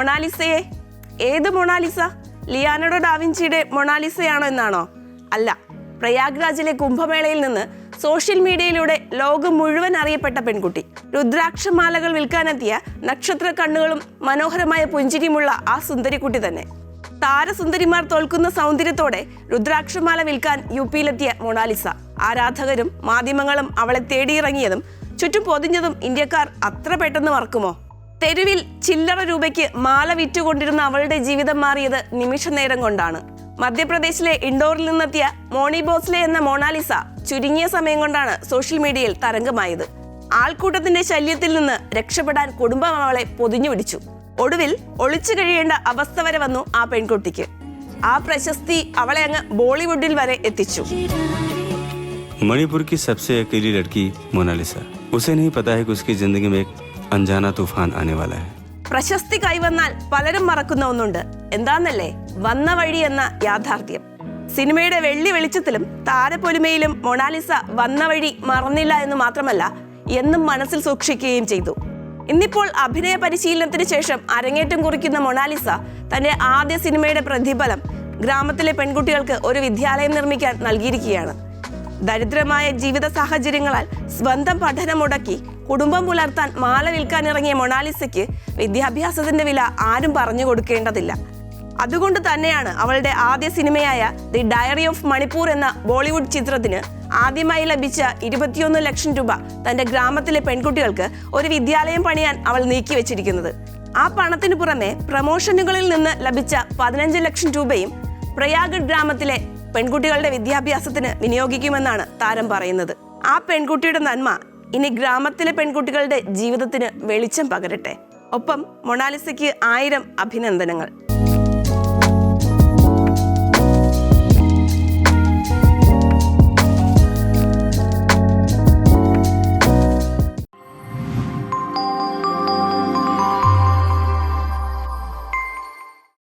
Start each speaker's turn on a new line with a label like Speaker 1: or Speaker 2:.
Speaker 1: മൊണാലിസയെ. ഏത് Mona Lisa? Leonardo ഡാവിഞ്ചിയുടെ മൊണാലിസയാണോ എന്നാണോ? അല്ല, പ്രയാഗ്രാജിലെ കുംഭമേളയിൽ നിന്ന് സോഷ്യൽ മീഡിയയിലൂടെ ലോകം മുഴുവൻ അറിയപ്പെട്ട പെൺകുട്ടി. രുദ്രാക്ഷമാലകൾ വിൽക്കാനെത്തിയ നക്ഷത്ര കണ്ണുകളും മനോഹരമായ പുഞ്ചിരിയുമുള്ള ആ സുന്ദരിക്കുട്ടി തന്നെ. താരസുന്ദരിമാർ തോൽക്കുന്ന സൗന്ദര്യത്തോടെ രുദ്രാക്ഷമാല വിൽക്കാൻ യുപിയിലെത്തിയ മൊണാലിസ. ആരാധകരും മാധ്യമങ്ങളും അവളെ തേടിയിറങ്ങിയതും ചുറ്റും പൊതിഞ്ഞതും ഇന്ത്യക്കാർ അത്ര പെട്ടെന്ന് മറക്കുമോ? തെരുവിൽ ചില്ലറ രൂപയ്ക്ക് മാല വിറ്റുകൊണ്ടിരുന്ന അവളുടെ ജീവിതം മാറിയത് നിമിഷ നേരം കൊണ്ടാണ്. മധ്യപ്രദേശിലെ ഇൻഡോറിൽ നിന്നെത്തിയ മോണി ബോസ്ലെ എന്ന മൊണാലിസ ചുരുങ്ങിയ സമയം കൊണ്ടാണ് സോഷ്യൽ മീഡിയയിൽ തരംഗമായത്. ആൾക്കൂട്ടത്തിന്റെ ശല്യത്തിൽ നിന്ന് രക്ഷപ്പെടാൻ കുടുംബം അവളെ പൊതിഞ്ഞു പിടിച്ചു. ഒടുവിൽ ഒളിച്ചു കഴിയേണ്ട അവസ്ഥ വരെ വന്നു ആ പെൺകുട്ടിക്ക്. ആ പ്രശസ്തി അവളെ അങ്ങ് ബോളിവുഡിൽ വരെ എത്തിച്ചു.
Speaker 2: मणिपुर की सबसे अकेली लड़की मोनालिसा. उसे नहीं पता है कि उसकी जिंदगी में एक अनजाना तूफान आने वाला है.
Speaker 1: പ്രശസ്തി കൈവന്നാൽ പലരും മറക്കുന്ന ഒന്നുണ്ട്. എന്താന്നല്ലേ? വന്ന വഴി എന്ന യാഥാർത്ഥ്യം. സിനിമയുടെ വെള്ളി വെളിച്ചത്തിലും താരപ്പൊലിമയിലും മൊണാലിസ വന്ന വഴി മറന്നില്ല എന്ന് മാത്രമല്ല, എന്നും മനസ്സിൽ സൂക്ഷിക്കുകയും ചെയ്തു. ഇന്നിപ്പോൾ അഭിനയ പരിശീലനത്തിന് ശേഷം അരങ്ങേറ്റം കുറിക്കുന്ന മൊണാലിസ തന്റെ ആദ്യ സിനിമയുടെ പ്രതിഫലം ഗ്രാമത്തിലെ പെൺകുട്ടികൾക്ക് ഒരു വിദ്യാലയം നിർമ്മിക്കാൻ നൽകിയിരിക്കുകയാണ്. ദരിദ്രമായ ജീവിത സാഹചര്യങ്ങളാൽ സ്വന്തം പഠനം മുടക്കി കുടുംബം പുലർത്താൻ മാല വിൽക്കാൻ ഇറങ്ങിയ മൊണാലിസയ്ക്ക് വിദ്യാഭ്യാസത്തിന്റെ വില ആരും പറഞ്ഞു കൊടുക്കേണ്ടതില്ല. അതുകൊണ്ട് തന്നെയാണ് അവളുടെ ആദ്യ സിനിമയായ ദി ഡയറി ഓഫ് മണിപ്പൂർ എന്ന ബോളിവുഡ് ചിത്രത്തിന് ആദ്യമായി ലഭിച്ച 21 ലക്ഷം രൂപ തന്റെ ഗ്രാമത്തിലെ പെൺകുട്ടികൾക്ക് ഒരു വിദ്യാലയം പണിയാൻ അവൾ നീക്കിവെച്ചിരിക്കുന്നത്. ആ പണത്തിനു പുറമെ പ്രമോഷനുകളിൽ നിന്ന് ലഭിച്ച 15 ലക്ഷം രൂപയും പ്രയാഗ് ഗ്രാമത്തിലെ പെൺകുട്ടികളുടെ വിദ്യാഭ്യാസത്തിന് വിനിയോഗിക്കുമെന്നാണ് താരം പറയുന്നത്. ആ പെൺകുട്ടിയുടെ നന്മ ഇനി ഗ്രാമത്തിലെ പെൺകുട്ടികളുടെ ജീവിതത്തിന് വെളിച്ചം പകരട്ടെ. ഒപ്പം മൊണാലിസയ്ക്ക് 1000 അഭിനന്ദനങ്ങൾ.